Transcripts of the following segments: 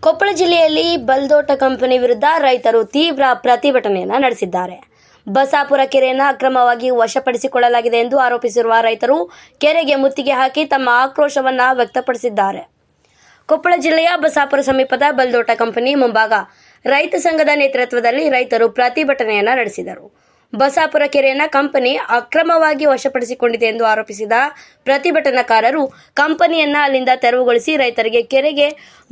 ಕೊಪ್ಪಳ ಜಿಲ್ಲೆಯಲ್ಲಿ ಬಲ್ದೋಟ ಕಂಪನಿ ವಿರುದ್ಧ ರೈತರು ತೀವ್ರ ಪ್ರತಿಭಟನೆಯನ್ನು ನಡೆಸಿದ್ದಾರೆ. ಬಸಾಪುರ ಕೆರೆಯನ್ನು ಅಕ್ರಮವಾಗಿ ವಶಪಡಿಸಿಕೊಳ್ಳಲಾಗಿದೆ ಎಂದು ಆರೋಪಿಸಿರುವ ರೈತರು ಕೆರೆಗೆ ಮುತ್ತಿಗೆ ಹಾಕಿ ತಮ್ಮ ಆಕ್ರೋಶವನ್ನು ವ್ಯಕ್ತಪಡಿಸಿದ್ದಾರೆ. ಕೊಪ್ಪಳ ಜಿಲ್ಲೆಯ ಬಸಾಪುರ ಸಮೀಪದ ಬಲ್ದೋಟ ಕಂಪನಿ ಮುಂಭಾಗ ರೈತ ಸಂಘದ ನೇತೃತ್ವದಲ್ಲಿ ರೈತರು ಪ್ರತಿಭಟನೆಯನ್ನು ನಡೆಸಿದರು. ಬಸಾಪುರ ಕೆರೆಯನ್ನು ಕಂಪನಿ ಅಕ್ರಮವಾಗಿ ವಶಪಡಿಸಿಕೊಂಡಿದೆ ಎಂದು ಆರೋಪಿಸಿದ ಪ್ರತಿಭಟನಾಕಾರರು ಕಂಪನಿಯನ್ನು ಅಲ್ಲಿಂದ ತೆರವುಗೊಳಿಸಿ ರೈತರಿಗೆ ಕೆರೆಗೆ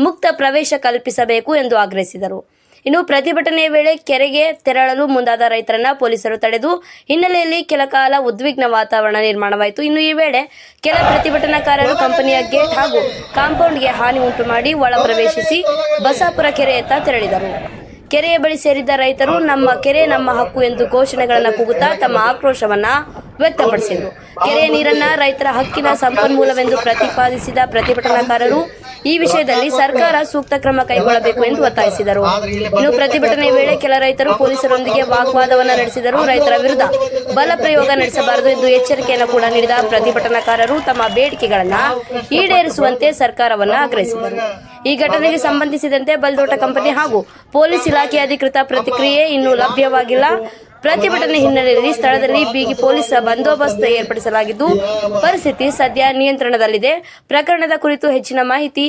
ಮುಕ್ತ ಪ್ರವೇಶ ಕಲ್ಪಿಸಬೇಕು ಎಂದು ಆಗ್ರಹಿಸಿದರು. ಇನ್ನು ಪ್ರತಿಭಟನೆಯ ವೇಳೆ ಕೆರೆಗೆ ತೆರಳಲು ಮುಂದಾದ ರೈತರನ್ನ ಪೊಲೀಸರು ತಡೆದು ಹಿನ್ನೆಲೆಯಲ್ಲಿ ಕೆಲಕಾಲ ಉದ್ವಿಗ್ನ ವಾತಾವರಣ ನಿರ್ಮಾಣವಾಯಿತು. ಇನ್ನು ಈ ವೇಳೆ ಕೆಲ ಪ್ರತಿಭಟನಾಕಾರರು ಕಂಪನಿಯ ಗೇಟ್ ಹಾಗೂ ಕಾಂಪೌಂಡ್ಗೆ ಹಾನಿ ಉಂಟು ಮಾಡಿ ಒಳ ಪ್ರವೇಶಿಸಿ ಬಸಾಪುರ ಕೆರೆಯತ್ತ ತೆರಳಿದರು. ಕೆರೆಯ ಬಳಿ ಸೇರಿದ್ದ ರೈತರು ನಮ್ಮ ಕೆರೆ ನಮ್ಮ ಹಕ್ಕು ಎಂದು ಘೋಷಣೆಗಳನ್ನು ಕೂಗುತ್ತಾ ತಮ್ಮ ಆಕ್ರೋಶವನ್ನ ವ್ಯಕ್ತಪಡಿಸಿದರು. ಕೆರೆಯ ನೀರನ್ನ ರೈತರ ಹಕ್ಕಿನ ಸಂಪನ್ಮೂಲವೆಂದು ಪ್ರತಿಪಾದಿಸಿದ ಪ್ರತಿಭಟನಾಕಾರರು ಈ ವಿಷಯದಲ್ಲಿ ಸರ್ಕಾರ ಸೂಕ್ತ ಕ್ರಮ ಕೈಗೊಳ್ಳಬೇಕು ಎಂದು ಒತ್ತಾಯಿಸಿದರು. ಇನ್ನು ಪ್ರತಿಭಟನೆ ವೇಳೆ ಕೆಲ ರೈತರು ಪೊಲೀಸರೊಂದಿಗೆ ವಾಗ್ವಾದವನ್ನು ನಡೆಸಿದರು. ರೈತರ ವಿರುದ್ಧ ಬಲ ಪ್ರಯೋಗ ನಡೆಸಬಾರದು ಎಂದು ಎಚ್ಚರಿಕೆಯನ್ನು ಕೂಡ ನೀಡಿದ ಪ್ರತಿಭಟನಾಕಾರರು ತಮ್ಮ ಬೇಡಿಕೆಗಳನ್ನು ಈಡೇರಿಸುವಂತೆ ಸರ್ಕಾರವನ್ನು ಆಗ್ರಹಿಸಿದರು. ಈ ಘಟನೆಗೆ ಸಂಬಂಧಿಸಿದಂತೆ ಬಲ್ದೋಟ ಕಂಪನಿ ಹಾಗೂ ಪೊಲೀಸ್ ಇಲಾಖೆ ಅಧಿಕೃತ ಪ್ರತಿಕ್ರಿಯೆ ಇನ್ನೂ ಲಭ್ಯವಾಗಿಲ್ಲ. ಪ್ರತಿಭಟನೆ ಹಿನ್ನೆಲೆಯಲ್ಲಿ ಸ್ಥಳದಲ್ಲಿ ಬಿಗಿ ಪೊಲೀಸ್ ಬಂದೋಬಸ್ತ್ ಏರ್ಪಡಿಸಲಾಗಿದ್ದು ಪರಿಸ್ಥಿತಿ ಸದ್ಯ ನಿಯಂತ್ರಣದಲ್ಲಿದೆ. ಪ್ರಕರಣದ ಕುರಿತು ಹೆಚ್ಚಿನ ಮಾಹಿತಿ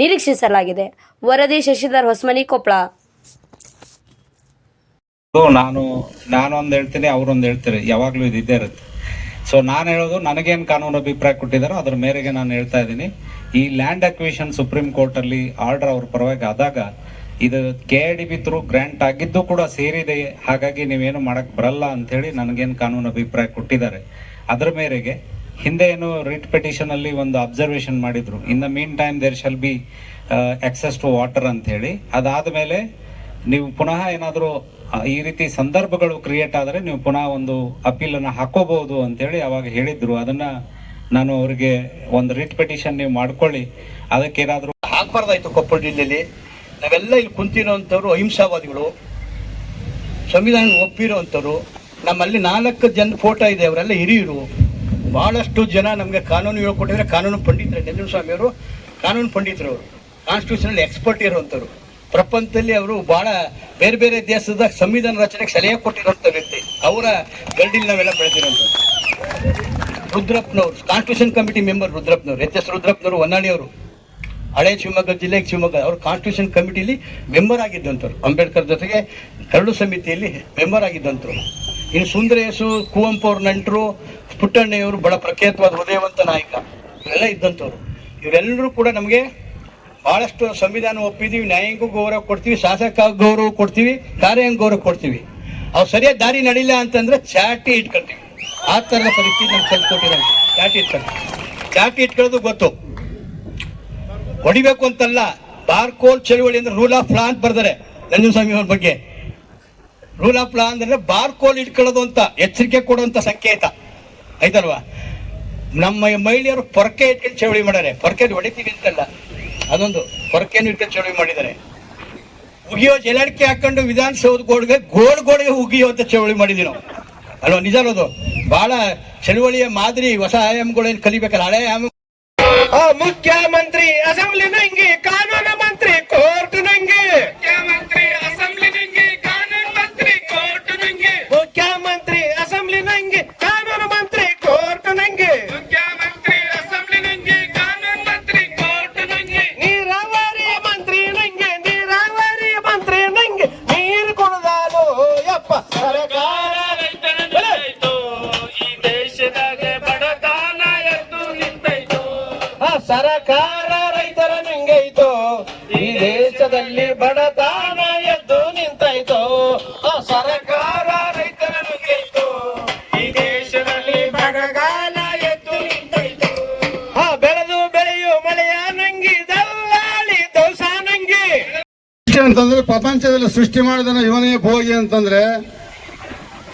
ನಿರೀಕ್ಷಿಸಲಾಗಿದೆ. ವರದಿ ಶಶಿಧರ್ ಹೊಸಮನಿ, ಕೊಪ್ಪಳ. ನಾನೊಂದು ಹೇಳ್ತೀನಿ, ಅವರೊಂದು ಹೇಳ್ತಾರೆ, ಯಾವಾಗಲೂ ಇದ್ದೇ ಇರುತ್ತೆ. ಸೊ ನಾನು ಹೇಳೋದು, ನನಗೇನು ಕಾನೂನು ಅಭಿಪ್ರಾಯ ಕೊಟ್ಟಿದ್ದಾರೋ ಅದರ ಮೇರೆಗೆ ನಾನು ಹೇಳ್ತಾ ಇದ್ದೀನಿ. ಈ ಲ್ಯಾಂಡ್ ಅಕ್ವಿಷನ್ ಸುಪ್ರೀಂ ಕೋರ್ಟಲ್ಲಿ ಆರ್ಡರ್ ಅವ್ರ ಪರವಾಗಿ ಆದಾಗ ಇದು KIDB ಥ್ರೂ ಗ್ರ್ಯಾಂಟ್ ಆಗಿದ್ದು ಕೂಡ ಸೇರಿದೆ, ಹಾಗಾಗಿ ನೀವೇನು ಮಾಡಕ್ ಬರಲ್ಲ ಅಂಥೇಳಿ ನನಗೇನು ಕಾನೂನು ಅಭಿಪ್ರಾಯ ಕೊಟ್ಟಿದ್ದಾರೆ. ಅದರ ಮೇರೆಗೆ ಹಿಂದೆ ಏನು ರಿಟ್ ಪಿಟಿಷನ್ ಅಲ್ಲಿ ಒಂದು ಅಬ್ಸರ್ವೇಷನ್ ಮಾಡಿದ್ರು, in the mean time there shall be access to water ಅಂತ ಹೇಳಿ. ಅದಾದಮೇಲೆ ನೀವು ಪುನಃ ಏನಾದರೂ ಈ ರೀತಿ ಸಂದರ್ಭಗಳು ಕ್ರಿಯೇಟ್ ಆದರೆ ನೀವು ಪುನಃ ಒಂದು ಅಪೀಲನ್ನು ಹಾಕೋಬಹುದು ಅಂತೇಳಿ ಅವಾಗ ಹೇಳಿದ್ರು. ಅದನ್ನ ನಾನು ಅವ್ರಿಗೆ ಒಂದು ರಿಟ್ ಪಿಟಿಷನ್ ನೀವು ಮಾಡ್ಕೊಳ್ಳಿ, ಅದಕ್ಕೇನಾದರೂ ಹಾಕ್ಬಾರ್ದಾಯ್ತು. ಕೊಪ್ಪಳ ಜಿಲ್ಲೆಯಲ್ಲಿ ನಾವೆಲ್ಲ ಇಲ್ಲಿ ಕುಂತಿರೋಂಥವ್ರು ಅಹಿಂಸಾವಾದಿಗಳು, ಸಂವಿಧಾನ ಒಪ್ಪಿರೋಂಥವ್ರು. ನಮ್ಮಲ್ಲಿ 4 ಜನ ಫೋಟೋ ಇದೆ, ಅವರೆಲ್ಲ ಹಿರಿಯರು. ಭಾಳಷ್ಟು ಜನ ನಮಗೆ ಕಾನೂನು ಹೇಳ್ಕೊಟ್ಟಿದ್ರೆ ಕಾನೂನು ಪಂಡಿತರು. ನಂಜನಸ್ವಾಮಿ ಅವರು ಕಾನೂನು ಪಂಡಿತರು, ಅವರು ಕಾನ್ಸ್ಟಿಟ್ಯೂಷನಲ್ಲಿ ಎಕ್ಸ್ಪರ್ಟ್ ಇರೋವಂಥವ್ರು. ಪ್ರಪಂಚದಲ್ಲಿ ಅವರು ಭಾಳ ಬೇರೆ ಬೇರೆ ದೇಶದ ಸಂವಿಧಾನ ರಚನೆಗೆ ಸಲಹೆ ಕೊಟ್ಟಿರೋಂಥ ವ್ಯಕ್ತಿ. ಅವರ ಗರ್ಡಿಲ್ ನಾವೆಲ್ಲ ಬೆಳೆದಿರೋಂಥವ್ರು. ರುದ್ರಪ್ಪನವರು ಕಾನ್ಸ್ಟಿಟ್ಯೂಷನ್ ಕಮಿಟಿ ಮೆಂಬರ್, ರುದ್ರಪ್ಪನವರು, HS ರುದ್ರಪ್ಪನವರು, ಹೊನ್ನಾಳಿಯವರು, ಹಳೆ ಶಿವಮೊಗ್ಗ ಜಿಲ್ಲೆ ಶಿವಮೊಗ್ಗ. ಅವರು ಕಾನ್ಸ್ಟಿಟ್ಯೂಷನ್ ಕಮಿಟಿಲಿ ಮೆಂಬರ್ ಆಗಿದ್ದಂಥವ್ರು. ಅಂಬೇಡ್ಕರ್ ಜೊತೆಗೆ ಕರಡು ಸಮಿತಿಯಲ್ಲಿ ಮೆಂಬರ್ ಆಗಿದ್ದಂಥವ್ರು. ಇನ್ನು ಸುಂದರೇಶು, ಕುವೆಂಪು ಅವ್ರ ನಂಟರು, ಪುಟ್ಟಣ್ಣಯ್ಯವರು ಬಹಳ ಪ್ರಖ್ಯಾತವಾದ ಹೃದಯವಂತ ನಾಯಕ, ಇವರೆಲ್ಲ ಇದ್ದಂಥವ್ರು. ಇವರೆಲ್ಲರೂ ಕೂಡ ನಮಗೆ ಭಾಳಷ್ಟು ಸಂವಿಧಾನ ಒಪ್ಪಿದ್ದೀವಿ, ನ್ಯಾಯಾಂಗ ಗೌರವ ಕೊಡ್ತೀವಿ, ಶಾಸಕ ಗೌರವ ಕೊಡ್ತೀವಿ, ಕಾರ್ಯಾಂಗ ಗೌರವ ಕೊಡ್ತೀವಿ. ಅವ್ರು ಸರಿಯಾದ ದಾರಿ ನಡಿಲ್ಲ ಅಂತಂದ್ರೆ ಚಾಟಿ ಇಟ್ಕೊಳ್ತೀವಿ. ಆ ಥರದ ಪರಿಸ್ಥಿತಿ ನಮ್ಗೆ ಕಲ್ತ್ಕೊಟ್ಟಿರೋ ಚಾಟಿ ಇಟ್ಕೊಳ್ಳೋದು ಗೊತ್ತು. ಹೊಡಿಬೇಕು ಅಂತಲ್ಲ, ಬಾರ್ಕೋಲ್ ಚಳುವಳಿ ಅಂದ್ರೆ ರೂಲ್ ಆಫ್ ಲಾ ಅಂತ ಬರ್ತಾರೆ ನಂಜನಸ್ವಾಮಿ ಅವ್ರ ಬಗ್ಗೆ. ರೂಲ್ ಆಫ್ ಲಾ ಅಂದ್ರೆ ಬಾರ್ಕೋಲ್ ಇಟ್ಕೊಳ್ಳೋದು ಅಂತ ಎಚ್ಚರಿಕೆ ಕೊಡುವಂತ ಸಂಕೇತ ಆಯ್ತಲ್ವಾ. ನಮ್ಮ ಮಹಿಳೆಯರು ಪೊರಕೆ ಇಟ್ಕೊಂಡು ಚಳುವಳಿ ಮಾಡ್ಯಾರೆ. ಪೊರಕೆ ಹೊಡಿತೀವಿ ಅಂತಲ್ಲ, ಅದೊಂದು ಪೊರಕೆಯನ್ನು ಇಟ್ಕೊಂಡು ಚಳುವಳಿ ಮಾಡಿದ್ದಾರೆ. ಉಗಿಯೋ ಜಲಡಿಕೆ ಹಾಕೊಂಡು ವಿಧಾನಸೌಧ ಗೋಡೆಗೆ ಉಗಿಯೋ ಅಂತ ಚಳುವಳಿ ಮಾಡಿದ್ವಿ ನಾವು, ಅಲ್ವಾ? ನಿಜ ಅನ್ನೋದು. ಬಹಳ ಚಳುವಳಿಯ ಮಾದರಿ ಹೊಸ ಆಯಾಮಗಳೇನು ಕಲಿಬೇಕಲ್ಲ, ಹಳೆ ಆಯಾಮ. ಮುಖ್ಯಮಂತ್ರಿ ಅಸೆಂಬ್ಲಿ ನಂಗೆ, ಕಾನೂನು ಮಂತ್ರಿ ಕೋರ್ಟ್ ನಂಗೆ. ಮುಖ್ಯಮಂತ್ರಿ ಅಸೆಂಬ್ಲಿ ನಂಗೆ, ಕಾನೂನು ಮಂತ್ರಿ ಕೋರ್ಟ್ ನಂಗೆ. ಮುಖ್ಯಮಂತ್ರಿ ಅಸೆಂಬ್ಲಿ ನಂಗೆ, ಕಾನೂನು ಮಂತ್ರಿ ಕೋರ್ಟ್ ನಂಗೆ. ಮುಖ್ಯಮಂತ್ರಿ ಅಸೆಂಬ್ಲಿ ನಂಗೆ, ಕಾನೂನು ಮಂತ್ರಿ ಕೋರ್ಟ್ ನಂಗೆ. ನೀರಾವರಿ ಮಂತ್ರಿ ನಂಗೆ, ನೀರಾವರಿ ಮಂತ್ರಿ ನಂಗೆ. ನೀರು ಕೊಡದಾನು ಯಪ್ಪ ಸರ್ಕಾರ ರೈತನದಾಯ್ತು, ಈ ದೇಶದಾಗ ಬಡತನ ಎದ್ದು ನಿಂತೈತು. ಸರಕಾರ ರೈತರ ನಿಂಗೈತು, ಈ ದೇಶದಲ್ಲಿ ಬಡತನ ಎದ್ದು ನಿಂತಾಯ್ತು. ಸರಕಾರ ರೈತರ ನಿಂಗೈತು, ಈ ದೇಶದಲ್ಲಿ ಬಡಗಾಲ ಎದ್ದು ನಿಂತಾಯ್ತು. ಬೆಳೆದು ಬೆಳೆಯು ಮಳೆಯ ನಂಗಿ, ದಲ್ಲಾಳಿ ದೋಸ ನಂಗಿ. ಅಂತಂದ್ರೆ ಪ್ರಪಂಚದಲ್ಲಿ ಸೃಷ್ಟಿ ಮಾಡಿದನ ಇವನೇ ಭೋಗಿ ಅಂತಂದ್ರೆ,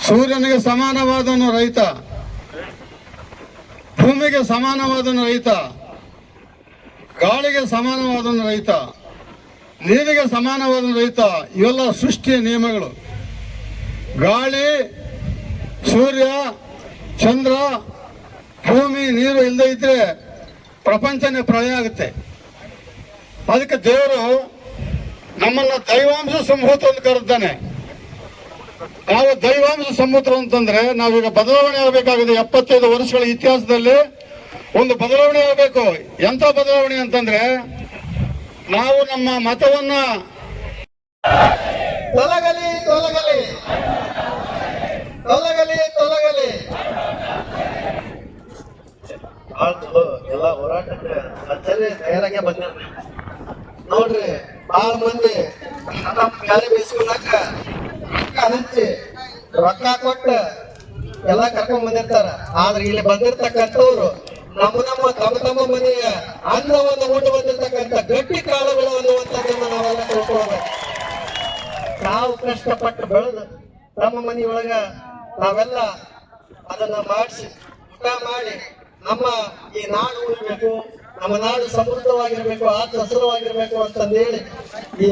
ಸೂರ್ಯನಿಗೆ ಸಮಾನವಾದವನು ರೈತ, ಭೂಮಿಗೆ ಸಮಾನವಾದವನು ರೈತ, ಗಾಳಿಗೆ ಸಮಾನವಾದವನು ರೈತ, ನೀರಿಗೆ ಸಮಾನವಾದ ರೈತ. ಇವೆಲ್ಲ ಸೃಷ್ಟಿಯ ನಿಯಮಗಳು. ಗಾಳಿ, ಸೂರ್ಯ, ಚಂದ್ರ, ಭೂಮಿ, ನೀರು ಇಲ್ಲದೆ ಇದ್ರೆ ಪ್ರಪಂಚನೇ ಪ್ರಳಯ ಆಗುತ್ತೆ. ಅದಕ್ಕೆ ದೇವರು ನಮ್ಮನ್ನ ದೈವಾಂಶ ಸಂಭೂತ ಅಂತ ಕರೆದಾನೆ. ನಾವು ದೈವಾಂಶ ಸಂಭೂತ ಅಂತಂದ್ರೆ ನಾವೀಗ ಬದಲಾವಣೆ ಆಗಬೇಕಾಗಿದೆ. 75 ವರ್ಷಗಳ ಇತಿಹಾಸದಲ್ಲಿ ಒಂದು ಬದಲಾವಣೆ ಆಗಬೇಕು. ಎಂತ ಬದಲಾವಣೆ ಅಂತಂದ್ರೆ ನಾವು ನಮ್ಮ ಮತವನ್ನ ತೊಲಗಲಿ ತೊಲಗಲಿ ತೊಲಗಲಿ ತೊಲಗಲಿ ಎಲ್ಲ ಹೋರಾಟಕ್ಕೆ ಅಚ್ಚರಿ ತಯಾರಾಗೆ ಬಂದಿರ್ರಿ. ನೋಡ್ರಿ ಬಾಳ ಮಂದಿ ನಮ್ಮ ಗಾಳಿ ಬೀಸ್ಕೊಳಕ ರೊಕ್ಕ ಹಂಚಿ ರೊಕ್ಕ ಕೊಟ್ಟ ಎಲ್ಲ ಕರ್ಕೊಂಡ್ ಬಂದಿರ್ತಾರ. ಆದ್ರೆ ಇಲ್ಲಿ ಬಂದಿರ್ತಕ್ಕಂಥವ್ರು ನಮ್ಮ ತಮ್ಮ ಮನೆಯ ಅನ್ನವನ್ನು ಊಟ ಬಂದಿರ್ತಕ್ಕಂಥ ಗಟ್ಟಿ ಕಾಳುಗಳು ಅನ್ನುವಂಥದ್ದನ್ನ ನಾವೆಲ್ಲ ತಿಳ್ಕೊಳ್ಬೇಕು. ನಾವು ಕಷ್ಟಪಟ್ಟು ಬೆಳೆದು ನಮ್ಮ ಮನೆಯೊಳಗ ನಾವೆಲ್ಲ ಅದನ್ನ ಮಾಡಿಸಿ ಊಟ ಮಾಡಿ ನಮ್ಮ ಈ ನಾಡು ಉಳಿಬೇಕು, ನಮ್ಮ ನಾಡು ಸಮೃದ್ಧವಾಗಿರ್ಬೇಕು, ಹಸಿರವಾಗಿರ್ಬೇಕು ಅಂತಂದೇಳಿ ಈ